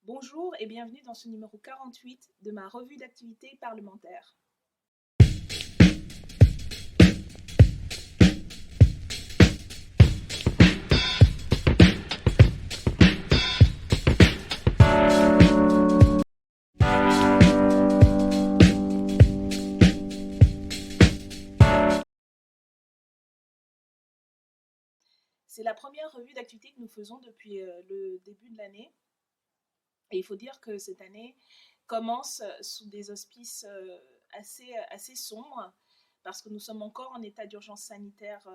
Bonjour et bienvenue dans ce numéro 48 de ma revue d'activité parlementaire. C'est la première revue d'activité que nous faisons depuis le début de l'année. Et il faut dire que cette année commence sous des auspices assez sombres, parce que nous sommes encore en état d'urgence sanitaire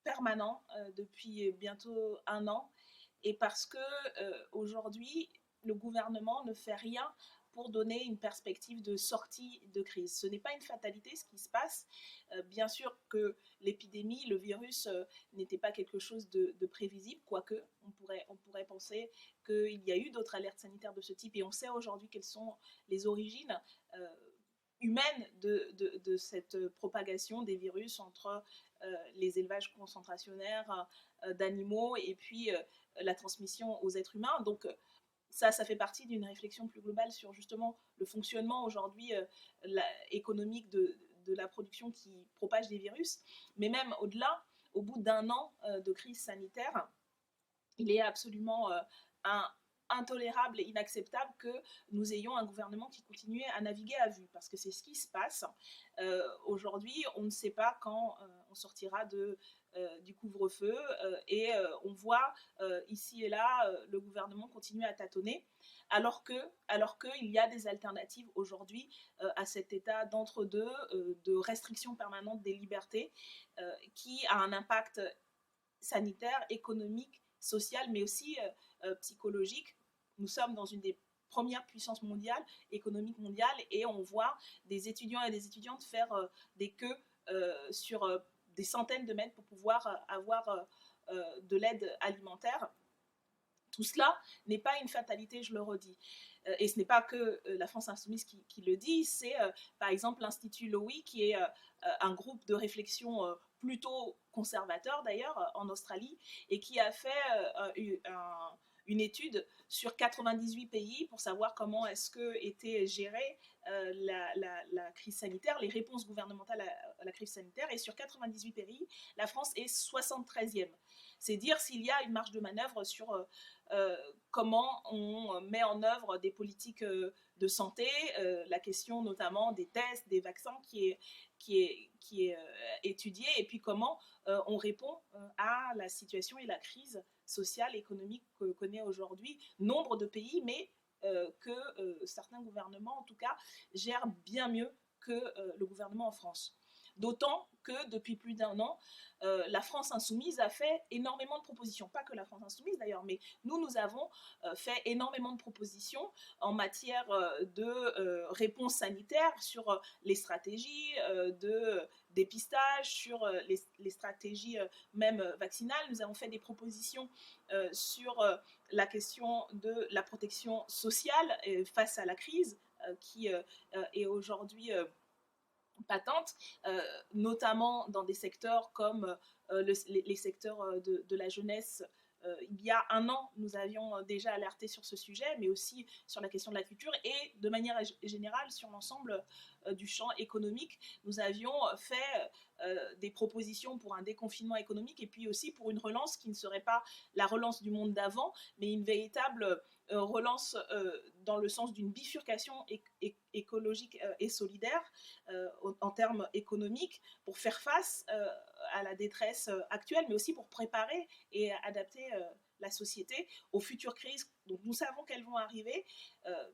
permanent depuis bientôt un an, et parce que aujourd'hui, le gouvernement ne fait rien pour donner une perspective de sortie de crise. Ce n'est pas une fatalité ce qui se passe. Bien sûr que l'épidémie, le virus, n'était pas quelque chose de prévisible, quoique on pourrait penser qu'il y a eu d'autres alertes sanitaires de ce type, et on sait aujourd'hui quelles sont les origines humaine de cette propagation des virus entre les élevages concentrationnaires d'animaux et puis la transmission aux êtres humains. Donc ça fait partie d'une réflexion plus globale sur justement le fonctionnement aujourd'hui économique de la production qui propage des virus. Mais même au-delà, au bout d'un an de crise sanitaire, il est absolument intolérable et inacceptable que nous ayons un gouvernement qui continue à naviguer à vue, parce que c'est ce qui se passe. Aujourd'hui, on ne sait pas quand on sortira du couvre-feu, et on voit ici et là le gouvernement continuer à tâtonner, alors qu'il y a des alternatives aujourd'hui à cet état d'entre-deux, de restriction permanente des libertés, qui a un impact sanitaire, économique, social, mais aussi psychologique. Nous sommes dans une des premières puissances mondiales, économiques mondiales, et on voit des étudiants et des étudiantes faire des queues sur des centaines de mètres pour pouvoir avoir de l'aide alimentaire. Tout cela n'est pas une fatalité, je le redis. Et ce n'est pas que la France Insoumise qui le dit, c'est par exemple l'Institut Lowy, qui est un groupe de réflexion plutôt conservateur d'ailleurs en Australie, et qui a fait une étude sur 98 pays pour savoir comment est-ce que était gérée la crise sanitaire, les réponses gouvernementales à la crise sanitaire. Et sur 98 pays, la France est 73e. C'est dire s'il y a une marge de manœuvre sur comment on met en œuvre des politiques de santé, la question notamment des tests, des vaccins qui est étudiée, et puis comment on répond à la situation et la crise sociale, économique que connaît aujourd'hui nombre de pays, mais que certains gouvernements, en tout cas, gèrent bien mieux que le gouvernement en France. D'autant que depuis plus d'un an, la France Insoumise a fait énormément de propositions. Pas que la France Insoumise d'ailleurs, mais nous avons fait énormément de propositions en matière de réponse sanitaire, sur les stratégies de dépistage, sur les stratégies même vaccinales. Nous avons fait des propositions sur la question de la protection sociale face à la crise qui est aujourd'hui patente, notamment dans des secteurs comme les secteurs de la jeunesse. Il y a un an, nous avions déjà alerté sur ce sujet, mais aussi sur la question de la culture et de manière générale sur l'ensemble du champ économique. Nous avions fait des propositions pour un déconfinement économique, et puis aussi pour une relance qui ne serait pas la relance du monde d'avant, mais une véritable relance dans le sens d'une bifurcation écologique et solidaire en termes économiques, pour faire face à la détresse actuelle, mais aussi pour préparer et adapter la société aux futures crises dont nous savons qu'elles vont arriver,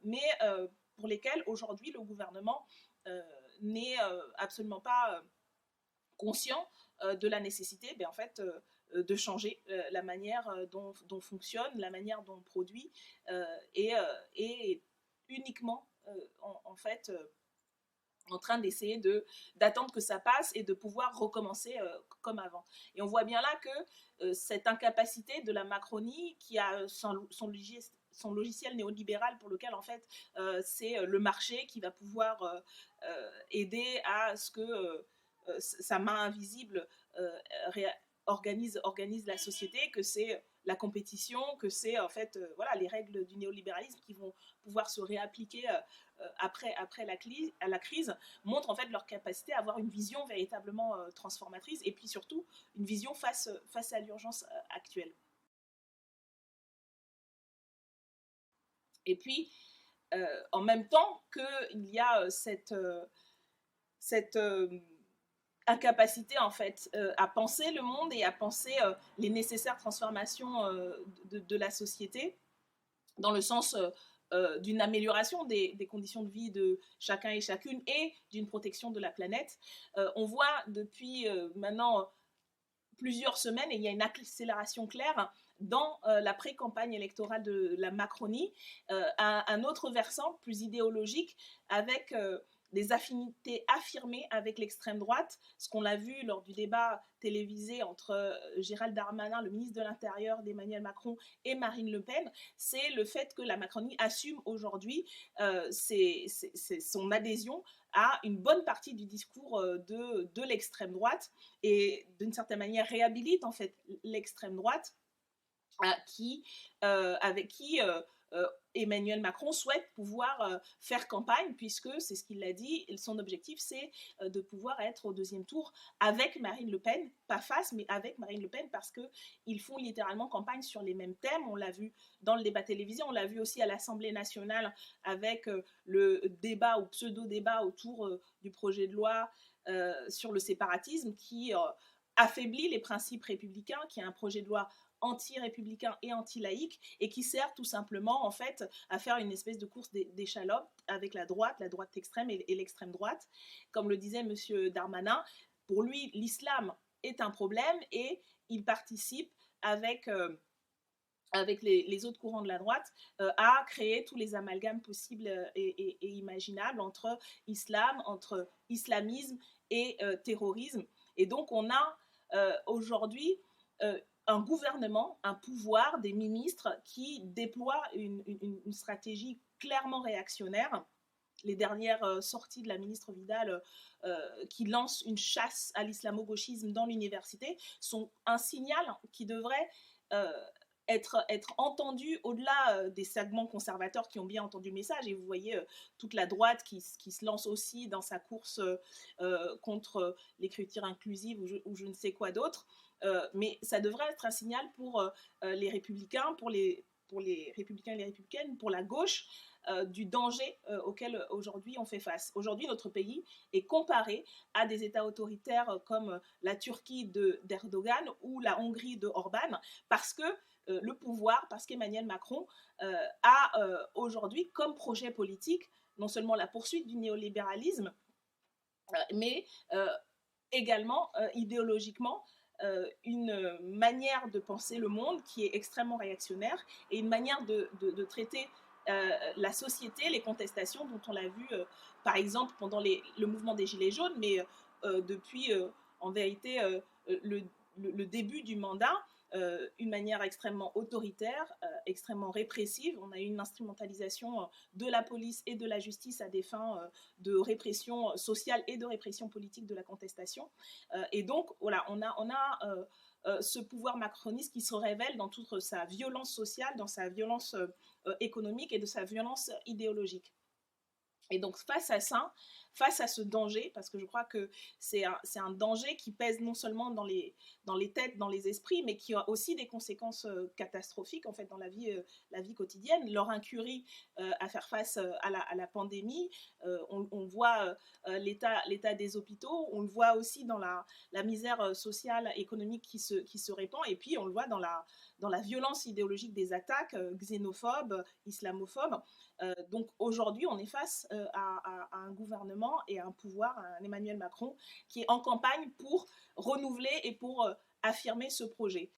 mais pour lesquelles aujourd'hui le gouvernement n'est absolument pas conscient de la nécessité en fait, de changer la manière dont fonctionne, la manière dont on produit, et uniquement en fait en train d'essayer d'attendre que ça passe et de pouvoir recommencer comme avant. Et on voit bien là que cette incapacité de la Macronie, qui a son logiciel néolibéral pour lequel en fait c'est le marché qui va pouvoir aider à ce que sa main invisible organise la société, que c'est la compétition, que c'est en fait voilà, les règles du néolibéralisme qui vont pouvoir se réappliquer après la crise, montrent en fait leur capacité à avoir une vision véritablement transformatrice et puis surtout une vision face à l'urgence actuelle. Et puis, en même temps qu'il y a cette incapacité en fait à penser le monde et à penser les nécessaires transformations de la société dans le sens d'une amélioration des conditions de vie de chacun et chacune et d'une protection de la planète. On voit depuis maintenant plusieurs semaines, et il y a une accélération claire dans la pré-campagne électorale de la Macronie, un autre versant plus idéologique avec des affinités affirmées avec l'extrême droite, ce qu'on l'a vu lors du débat télévisé entre Gérald Darmanin, le ministre de l'Intérieur d'Emmanuel Macron, et Marine Le Pen, c'est le fait que la Macronie assume aujourd'hui son adhésion à une bonne partie du discours de l'extrême droite et d'une certaine manière réhabilite en fait l'extrême droite avec qui Emmanuel Macron souhaite pouvoir faire campagne, puisque c'est ce qu'il a dit, son objectif c'est de pouvoir être au deuxième tour avec Marine Le Pen, pas face, mais avec Marine Le Pen, parce qu'ils font littéralement campagne sur les mêmes thèmes. On l'a vu dans le débat télévisé, on l'a vu aussi à l'Assemblée nationale avec le débat ou pseudo-débat autour du projet de loi sur le séparatisme qui affaiblit les principes républicains, qui est un projet de loi anti-républicain et anti-laïque, et qui sert tout simplement en fait à faire une espèce de course d'échalote avec la droite extrême et l'extrême droite. Comme le disait monsieur Darmanin, pour lui l'islam est un problème et il participe avec les autres courants de la droite, à créer tous les amalgames possibles et imaginables entre islam, entre islamisme et terrorisme. Et donc on a aujourd'hui un gouvernement, un pouvoir, des ministres qui déploient une stratégie clairement réactionnaire. Les dernières sorties de la ministre Vidal qui lance une chasse à l'islamo-gauchisme dans l'université sont un signal qui devrait être entendu au-delà des segments conservateurs qui ont bien entendu le message. Et vous voyez toute la droite qui se lance aussi dans sa course contre l'écriture inclusive ou je ne sais quoi d'autre. Mais ça devrait être un signal pour les républicains, pour les républicains et les républicaines, pour la gauche, du danger auquel aujourd'hui on fait face. Aujourd'hui, notre pays est comparé à des États autoritaires comme la Turquie d'Erdogan ou la Hongrie de Orban, parce que le pouvoir, parce qu'Emmanuel Macron a aujourd'hui comme projet politique non seulement la poursuite du néolibéralisme, mais également idéologiquement une manière de penser le monde qui est extrêmement réactionnaire et une manière de traiter la société, les contestations dont on l'a vu par exemple pendant le mouvement des Gilets jaunes, mais depuis en vérité le début du mandat, une manière extrêmement autoritaire, extrêmement répressive. On a eu une instrumentalisation de la police et de la justice à des fins de répression sociale et de répression politique de la contestation. Et donc, voilà, on a ce pouvoir macroniste qui se révèle dans toute sa violence sociale, dans sa violence économique et de sa violence idéologique. Et donc face à ça, face à ce danger, parce que je crois que c'est un danger qui pèse non seulement dans les têtes, dans les esprits, mais qui a aussi des conséquences catastrophiques en fait dans la vie quotidienne. Leur incurie à faire face à la pandémie, on voit l'état des hôpitaux, on le voit aussi dans la misère sociale, économique qui se répand, et puis on le voit dans la violence idéologique des attaques xénophobes, islamophobes. Donc aujourd'hui, on est face à un gouvernement et à un pouvoir, à un Emmanuel Macron, qui est en campagne pour renouveler et pour affirmer ce projet.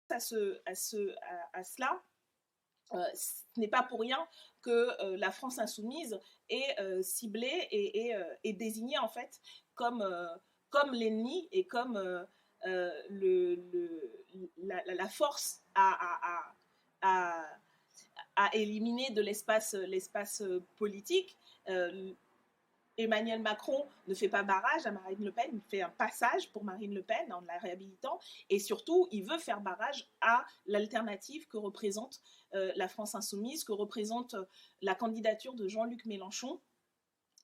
À cela, ce n'est pas pour rien que la France insoumise est ciblée et désignée en fait comme l'ennemi et comme la force à éliminer de l'espace politique. Emmanuel Macron ne fait pas barrage à Marine Le Pen, il fait un passage pour Marine Le Pen en la réhabilitant, et surtout, il veut faire barrage à l'alternative que représente la France insoumise, que représente la candidature de Jean-Luc Mélenchon,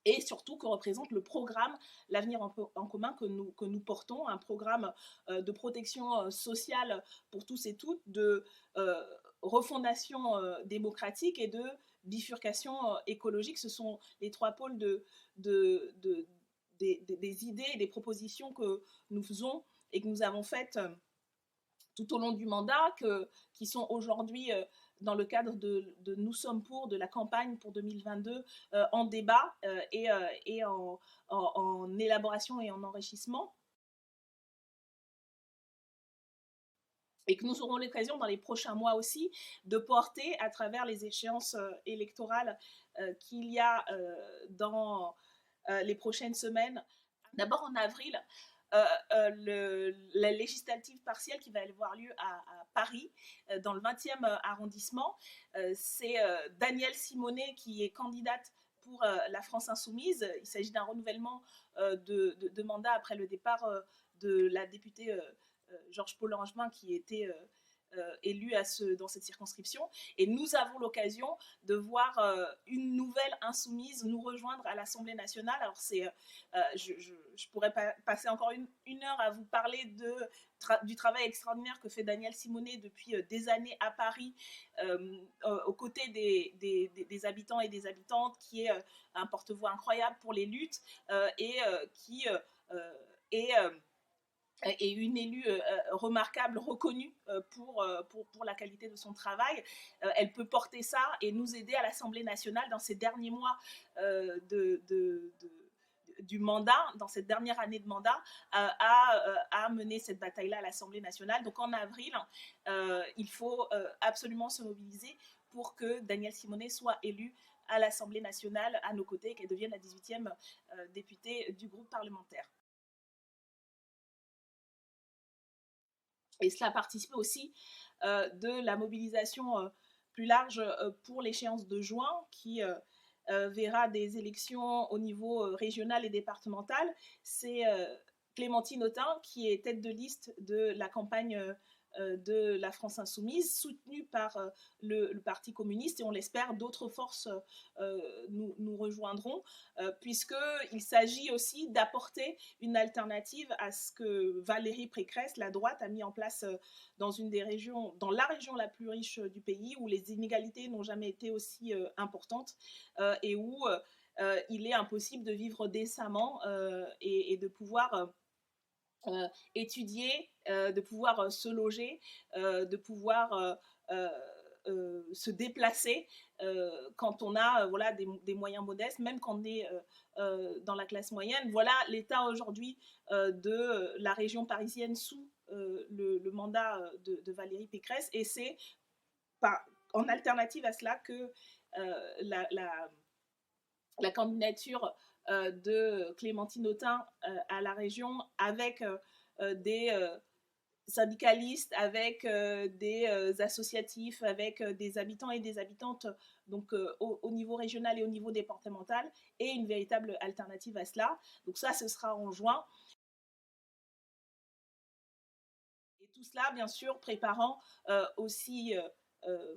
et surtout que représente le programme L'avenir en commun que nous portons, un programme de protection sociale pour tous et toutes, de euh, refondation démocratique et de bifurcation écologique. Ce sont les trois pôles des idées et des propositions que nous faisons et que nous avons faites tout au long du mandat, qui sont aujourd'hui dans le cadre de Nous sommes pour, de la campagne pour 2022, en débat et en élaboration et en enrichissement. Et que nous aurons l'occasion dans les prochains mois aussi de porter à travers les échéances électorales qu'il y a dans les prochaines semaines. D'abord en avril, la législative partielle qui va avoir lieu à Paris, dans le 20e arrondissement. C'est Danielle Simonet qui est candidate pour la France insoumise. Il s'agit d'un renouvellement de mandat après le départ de la députée Georges Paul Langevin qui était élu dans cette circonscription. Et nous avons l'occasion de voir une nouvelle insoumise nous rejoindre à l'Assemblée nationale. Alors je pourrais passer encore une heure à vous parler du travail extraordinaire que fait Danielle Simonet depuis des années à Paris, aux côtés des habitants et des habitantes, qui est un porte-voix incroyable pour les luttes et qui est et une élue remarquable, reconnue pour la qualité de son travail. Elle peut porter ça et nous aider à l'Assemblée nationale dans ces derniers mois du mandat, dans cette dernière année de mandat, à mener cette bataille-là à l'Assemblée nationale. Donc en avril, il faut absolument se mobiliser pour que Danielle Simonet soit élue à l'Assemblée nationale à nos côtés et qu'elle devienne la 18e députée du groupe parlementaire. Et cela participe aussi de la mobilisation plus large pour l'échéance de juin, qui verra des élections au niveau régional et départemental. C'est Clémentine Autain qui est tête de liste de la campagne de la France insoumise, soutenue par le Parti communiste, et on l'espère d'autres forces nous rejoindront, puisqu'il s'agit aussi d'apporter une alternative à ce que Valérie Pécresse, la droite, a mis en place dans la région la plus riche du pays, où les inégalités n'ont jamais été aussi importantes et où il est impossible de vivre décemment et de pouvoir étudier, de pouvoir se loger, de pouvoir se déplacer quand on a voilà, des moyens modestes, même quand on est dans la classe moyenne. Voilà l'état aujourd'hui de la région parisienne sous le mandat de Valérie Pécresse, et c'est en alternative à cela que la candidature de Clémentine Autain à la région, avec des syndicalistes, avec des associatifs, avec des habitants et des habitantes, donc au niveau régional et au niveau départemental, et une véritable alternative à cela. Donc ça, ce sera en juin. Et tout cela, bien sûr, préparant aussi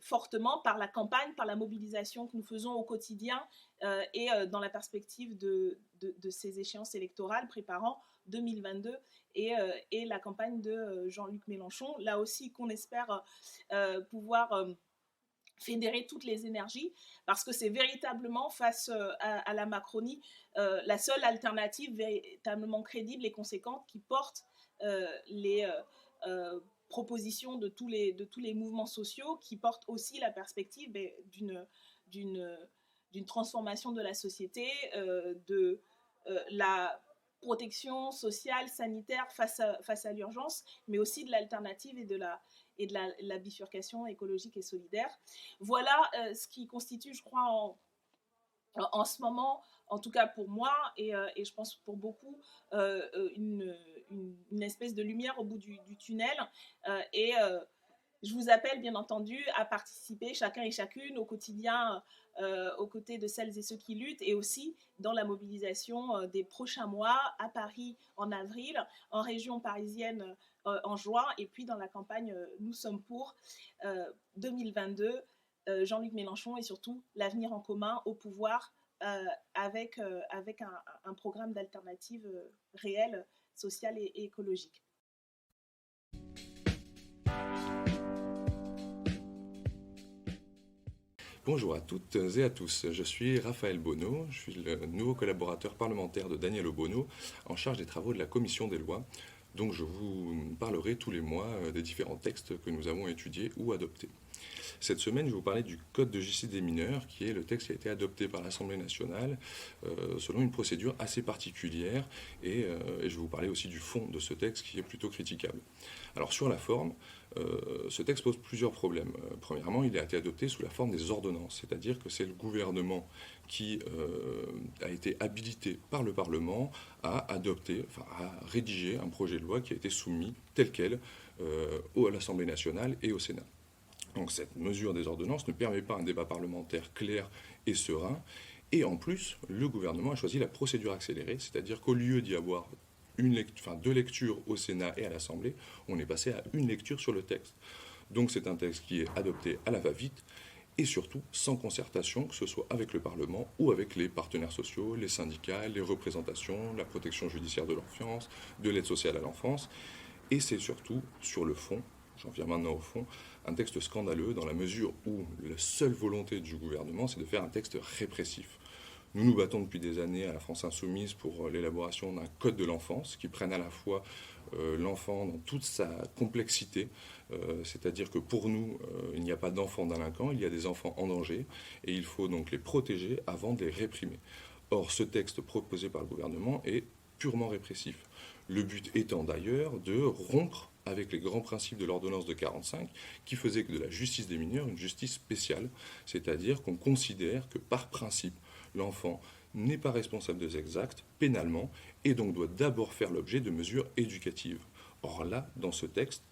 fortement par la campagne, par la mobilisation que nous faisons au quotidien et dans la perspective de ces échéances électorales, préparant 2022 et la campagne de Jean-Luc Mélenchon. Là aussi, qu'on espère pouvoir fédérer toutes les énergies, parce que c'est véritablement, face à la Macronie, la seule alternative véritablement crédible et conséquente qui porte les propositions de tous les mouvements sociaux, qui portent aussi la perspective d'une transformation de la société, de la protection sociale, sanitaire face à l'urgence, mais aussi de l'alternative et de la bifurcation écologique et solidaire. Voilà ce qui constitue, je crois, en ce moment, en tout cas pour moi, et je pense pour beaucoup, une espèce de lumière au bout du tunnel, et Je vous appelle bien entendu à participer chacun et chacune au quotidien aux côtés de celles et ceux qui luttent et aussi dans la mobilisation des prochains mois à Paris en avril, en région parisienne en juin et puis dans la campagne Nous sommes pour 2022, Jean-Luc Mélenchon et surtout l'avenir en commun au pouvoir avec un programme d'alternative réelle, sociale et écologique. Bonjour à toutes et à tous, je suis Raphaël Bonneau, je suis le nouveau collaborateur parlementaire de Daniel Obono en charge des travaux de la commission des lois. Donc je vous parlerai tous les mois des différents textes que nous avons étudiés ou adoptés. Cette semaine, je vais vous parler du Code de justice des mineurs, qui est le texte qui a été adopté par l'Assemblée nationale selon une procédure assez particulière. Et je vais vous parler aussi du fond de ce texte qui est plutôt critiquable. Alors sur la forme, ce texte pose plusieurs problèmes. Premièrement, il a été adopté sous la forme des ordonnances, c'est-à-dire que c'est le gouvernement qui a été habilité par le Parlement à adopter, à rédiger un projet de loi qui a été soumis tel quel à l'Assemblée nationale et au Sénat. Donc cette mesure des ordonnances ne permet pas un débat parlementaire clair et serein. Et en plus, le gouvernement a choisi la procédure accélérée, c'est-à-dire qu'au lieu d'y avoir deux lectures au Sénat et à l'Assemblée, on est passé à une lecture sur le texte. Donc c'est un texte qui est adopté à la va-vite et surtout sans concertation, que ce soit avec le Parlement ou avec les partenaires sociaux, les syndicats, les représentations, la protection judiciaire de l'enfance, de l'aide sociale à l'enfance. Et c'est surtout sur le fond, j'en viens maintenant au fond, un texte scandaleux dans la mesure où la seule volonté du gouvernement, c'est de faire un texte répressif. Nous nous battons depuis des années à la France Insoumise pour l'élaboration d'un code de l'enfance qui prenne à la fois l'enfant dans toute sa complexité, c'est-à-dire que pour nous, il n'y a pas d'enfants délinquants, il y a des enfants en danger, et il faut donc les protéger avant de les réprimer. Or, ce texte proposé par le gouvernement est purement répressif. Le but étant d'ailleurs de rompre avec les grands principes de l'ordonnance de 1945 qui faisait que de la justice des mineurs une justice spéciale, c'est-à-dire qu'on considère que par principe, l'enfant n'est pas responsable de ses actes pénalement et donc doit d'abord faire l'objet de mesures éducatives. Or là, dans ce texte,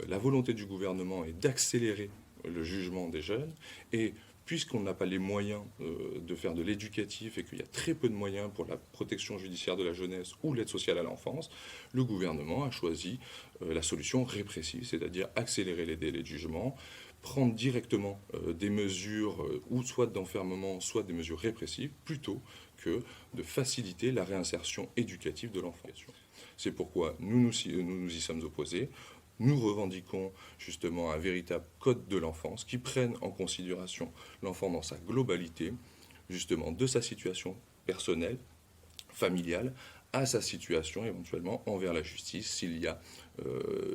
la volonté du gouvernement est d'accélérer le jugement des jeunes et puisqu'on n'a pas les moyens de faire de l'éducatif et qu'il y a très peu de moyens pour la protection judiciaire de la jeunesse ou l'aide sociale à l'enfance, le gouvernement a choisi la solution répressive, c'est-à-dire accélérer les délais de jugement, prendre directement des mesures ou soit d'enfermement, soit des mesures répressives, plutôt que de faciliter la réinsertion éducative de l'enfant. C'est pourquoi nous y sommes opposés. Nous revendiquons justement un véritable code de l'enfance qui prenne en considération l'enfant dans sa globalité, justement de sa situation personnelle, familiale, à sa situation éventuellement envers la justice s'il y a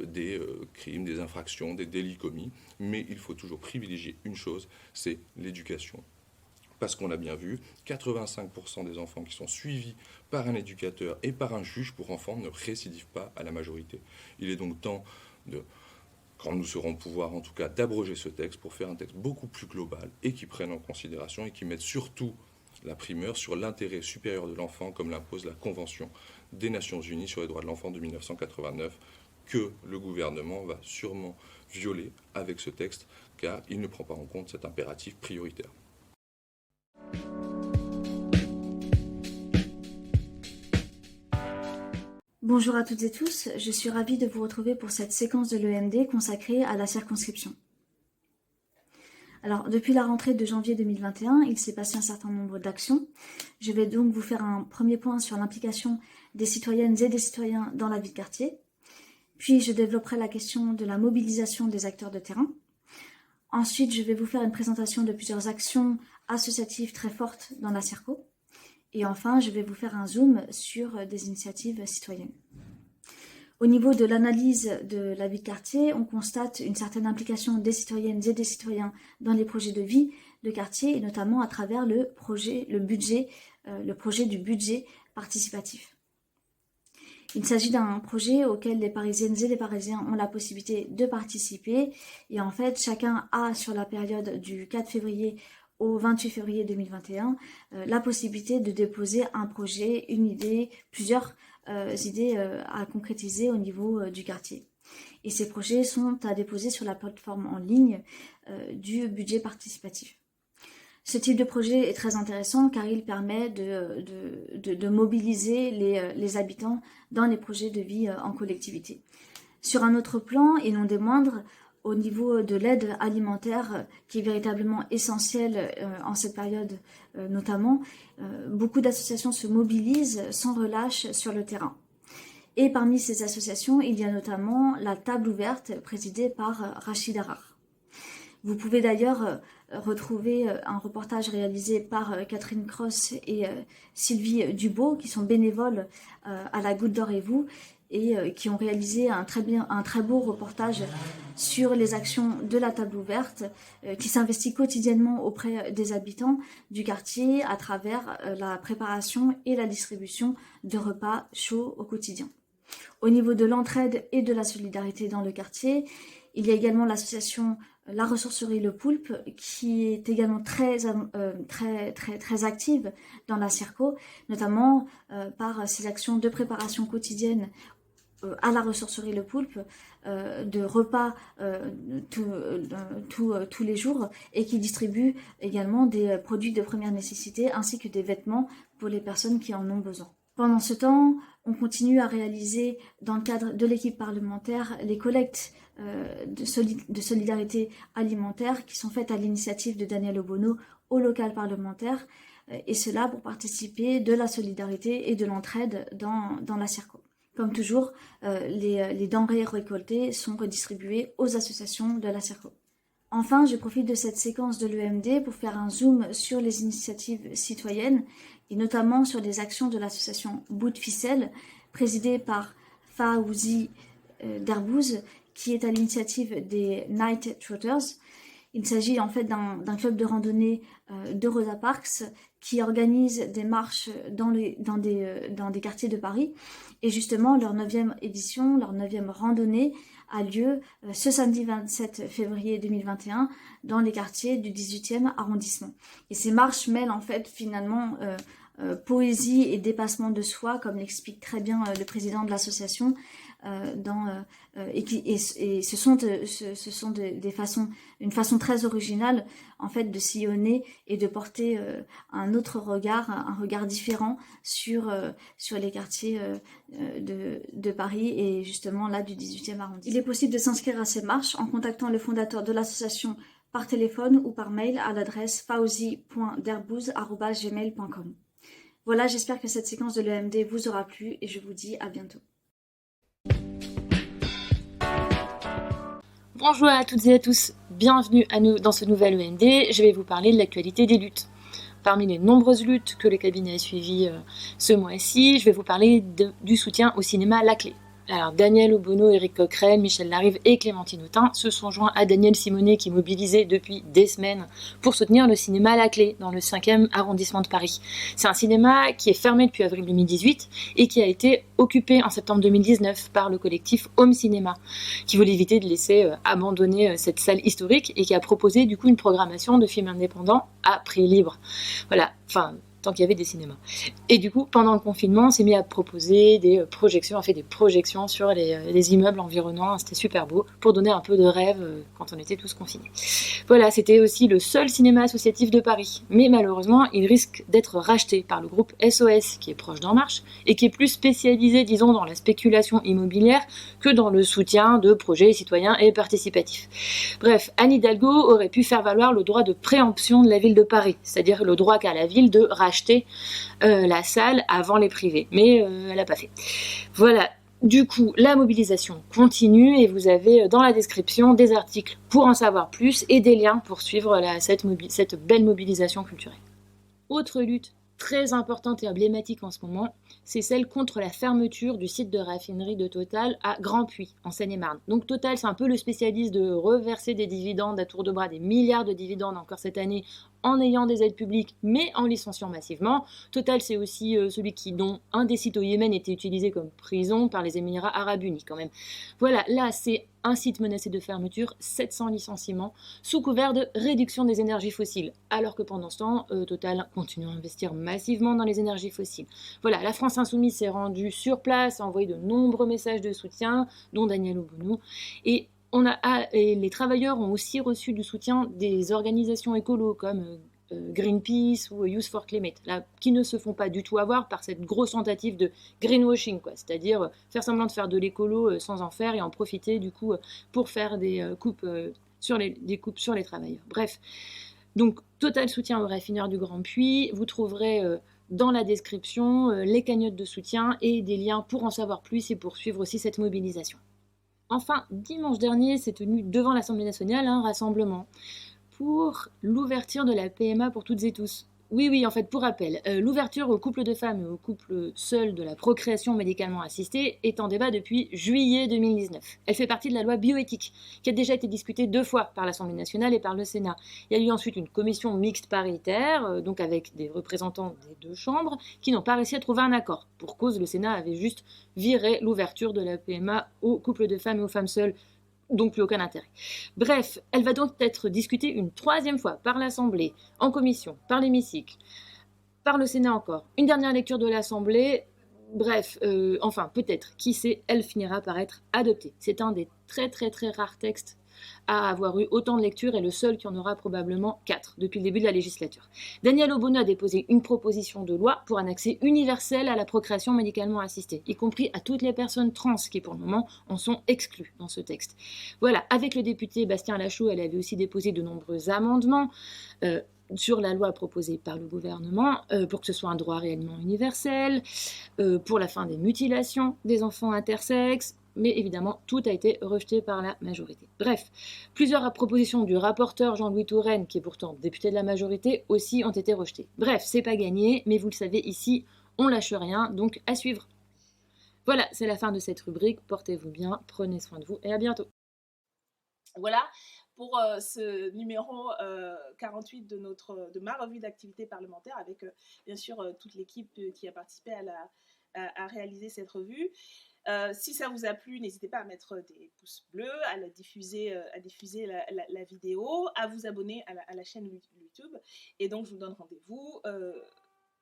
des crimes, des infractions, des délits commis. Mais il faut toujours privilégier une chose, c'est l'éducation. Parce qu'on l'a bien vu, 85% des enfants qui sont suivis par un éducateur et par un juge pour enfants ne récidivent pas à la majorité. Il est donc temps quand nous serons au pouvoir en tout cas, d'abroger ce texte pour faire un texte beaucoup plus global et qui prenne en considération et qui mette surtout la primeur sur l'intérêt supérieur de l'enfant comme l'impose la Convention des Nations Unies sur les droits de l'enfant de 1989 que le gouvernement va sûrement violer avec ce texte car il ne prend pas en compte cet impératif prioritaire. Bonjour à toutes et tous, je suis ravie de vous retrouver pour cette séquence de l'EMD consacrée à la circonscription. Alors, depuis la rentrée de janvier 2021, il s'est passé un certain nombre d'actions. Je vais donc vous faire un premier point sur l'implication des citoyennes et des citoyens dans la vie de quartier. Puis, je développerai la question de la mobilisation des acteurs de terrain. Ensuite, je vais vous faire une présentation de plusieurs actions associatives très fortes dans la circo. Et enfin, je vais vous faire un zoom sur des initiatives citoyennes. Au niveau de l'analyse de la vie de quartier, on constate une certaine implication des citoyennes et des citoyens dans les projets de vie de quartier, et notamment à travers le projet du budget participatif. Il s'agit d'un projet auquel les Parisiennes et les Parisiens ont la possibilité de participer. Et en fait, chacun a, sur la période du 4 février au 28 février 2021, la possibilité de déposer un projet, une idée, plusieurs idées à concrétiser au niveau du quartier. Et ces projets sont à déposer sur la plateforme en ligne du budget participatif. Ce type de projet est très intéressant car il permet de mobiliser les habitants dans les projets de vie en collectivité. Sur un autre plan, et non des moindres, au niveau de l'aide alimentaire qui est véritablement essentielle en cette période notamment, beaucoup d'associations se mobilisent sans relâche sur le terrain. Et parmi ces associations, il y a notamment la table ouverte présidée par Rachid Harar. Vous pouvez d'ailleurs retrouver un reportage réalisé par Catherine Cross et Sylvie Dubo, qui sont bénévoles à la Goutte d'Or et vous, et qui ont réalisé un très beau reportage sur les actions de la table ouverte, qui s'investit quotidiennement auprès des habitants du quartier à travers la préparation et la distribution de repas chauds au quotidien. Au niveau de l'entraide et de la solidarité dans le quartier, il y a également l'association La Ressourcerie Le Poulpe, qui est également très active dans la Circo, notamment par ses actions de préparation quotidienne à la Ressourcerie Le Poulpe, de repas tous les jours, et qui distribue également des produits de première nécessité ainsi que des vêtements pour les personnes qui en ont besoin. Pendant ce temps, on continue à réaliser, dans le cadre de l'équipe parlementaire, les collectes de solidarité alimentaire qui sont faites à l'initiative de Daniel Obono au local parlementaire, et cela pour participer de la solidarité et de l'entraide dans la Circo. Comme toujours, les denrées récoltées sont redistribuées aux associations de la Circo. Enfin, je profite de cette séquence de l'EMD pour faire un zoom sur les initiatives citoyennes et notamment sur les actions de l'association Bout de Ficelle, présidée par Fawzi Derbouze, qui est à l'initiative des Night Trotters. Il s'agit en fait d'un club de randonnée de Rosa Parks qui organise des marches dans des quartiers de Paris. Et justement, leur 9e édition, leur 9e randonnée a lieu ce samedi 27 février 2021 dans les quartiers du 18e arrondissement. Et ces marches mêlent en fait finalement poésie et dépassement de soi, comme l'explique très bien le président de l'association, ce sont une façon très originale en fait de sillonner et de porter un autre regard, un regard différent sur les quartiers de Paris et justement là du 18e arrondissement. Il est possible de s'inscrire à ces marches en contactant le fondateur de l'association par téléphone ou par mail à l'adresse fauzi.derbouze@gmail.com. Voilà, j'espère que cette séquence de l'EMD vous aura plu et je vous dis à bientôt. Bonjour à toutes et à tous, bienvenue à nous dans ce nouvel EMD. Je vais vous parler de l'actualité des luttes. Parmi les nombreuses luttes que le cabinet a suivies ce mois-ci, je vais vous parler du soutien au cinéma La Clé. Alors Daniel Obono, Éric Coquerel, Michel Larive et Clémentine Autain se sont joints à Daniel Simonet qui est mobilisé depuis des semaines pour soutenir le cinéma La Clé dans le 5e arrondissement de Paris. C'est un cinéma qui est fermé depuis avril 2018 et qui a été occupé en septembre 2019 par le collectif Home Cinéma qui voulait éviter de laisser abandonner cette salle historique et qui a proposé du coup une programmation de films indépendants à prix libre. Voilà, tant qu'il y avait des cinémas. Et du coup, pendant le confinement, on s'est mis à proposer des projections, on a fait des projections sur les immeubles environnants, c'était super beau, pour donner un peu de rêve quand on était tous confinés. Voilà, c'était aussi le seul cinéma associatif de Paris, mais malheureusement, il risque d'être racheté par le groupe SOS, qui est proche d'En Marche, et qui est plus spécialisé, disons, dans la spéculation immobilière que dans le soutien de projets citoyens et participatifs. Bref, Anne Hidalgo aurait pu faire valoir le droit de préemption de la ville de Paris, c'est-à-dire le droit qu'a la ville de racheter la salle avant les privés, mais elle n'a pas fait. Voilà, du coup la mobilisation continue et vous avez dans la description des articles pour en savoir plus et des liens pour suivre cette belle mobilisation culturelle. Autre lutte très importante et emblématique en ce moment, c'est celle contre la fermeture du site de raffinerie de Total à Grand-Puy, en Seine-et-Marne. Donc Total, c'est un peu le spécialiste de reverser des dividendes à tour de bras, des milliards de dividendes encore cette année, en ayant des aides publiques, mais en licenciant massivement. Total, c'est aussi celui dont un des sites au Yémen était utilisé comme prison par les Émirats Arabes Unis, quand même. Voilà, là, c'est un site menacé de fermeture, 700 licenciements, sous couvert de réduction des énergies fossiles. Alors que pendant ce temps, Total continue à investir massivement dans les énergies fossiles. Voilà, la France Insoumise s'est rendue sur place, a envoyé de nombreux messages de soutien, dont Daniel Obono, et les travailleurs ont aussi reçu du soutien des organisations écolos comme Greenpeace ou Youth for Climate, là, qui ne se font pas du tout avoir par cette grosse tentative de greenwashing, quoi, c'est-à-dire faire semblant de faire de l'écolo sans en faire et en profiter du coup pour faire des coupes sur les travailleurs. Bref, donc total soutien aux raffineurs du Grand Puy, vous trouverez dans la description les cagnottes de soutien et des liens pour en savoir plus et pour suivre aussi cette mobilisation. Enfin, dimanche dernier s'est tenu devant l'Assemblée nationale un rassemblement pour l'ouverture de la PMA pour toutes et tous. Oui, en fait, pour rappel, l'ouverture aux couples de femmes et aux couples seuls de la procréation médicalement assistée est en débat depuis juillet 2019. Elle fait partie de la loi bioéthique, qui a déjà été discutée 2 fois par l'Assemblée nationale et par le Sénat. Il y a eu ensuite une commission mixte paritaire, donc avec des représentants des 2 chambres, qui n'ont pas réussi à trouver un accord. Pour cause, le Sénat avait juste viré l'ouverture de la PMA aux couples de femmes et aux femmes seules, donc plus aucun intérêt. Bref, elle va donc être discutée une 3e fois par l'Assemblée, en commission, par l'hémicycle, par le Sénat encore. Une dernière lecture de l'Assemblée, bref, enfin peut-être, qui sait, elle finira par être adoptée. C'est un des très rares textes à avoir eu autant de lectures et le seul qui en aura probablement 4 depuis le début de la législature. Daniel Obono a déposé une proposition de loi pour un accès universel à la procréation médicalement assistée, y compris à toutes les personnes trans qui pour le moment en sont exclues dans ce texte. Voilà, avec le député Bastien Lachaud, elle avait aussi déposé de nombreux amendements sur la loi proposée par le gouvernement pour que ce soit un droit réellement universel, pour la fin des mutilations des enfants intersexes, mais évidemment, tout a été rejeté par la majorité. Bref, plusieurs propositions du rapporteur Jean-Louis Touraine, qui est pourtant député de la majorité, aussi ont été rejetées. Bref, c'est pas gagné, mais vous le savez, ici, on lâche rien, donc à suivre. Voilà, c'est la fin de cette rubrique. Portez-vous bien, prenez soin de vous et à bientôt. Voilà pour ce numéro 48 de ma revue d'activité parlementaire avec bien sûr toute l'équipe qui a participé à réaliser cette revue. Si ça vous a plu, n'hésitez pas à mettre des pouces bleus, à diffuser la vidéo, à vous abonner à la chaîne YouTube. Et donc, je vous donne rendez-vous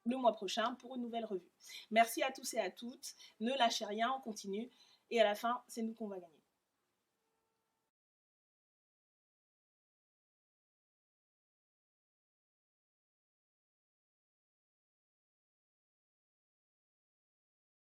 le mois prochain pour une nouvelle revue. Merci à tous et à toutes. Ne lâchez rien, on continue. Et à la fin, c'est nous qu'on va gagner.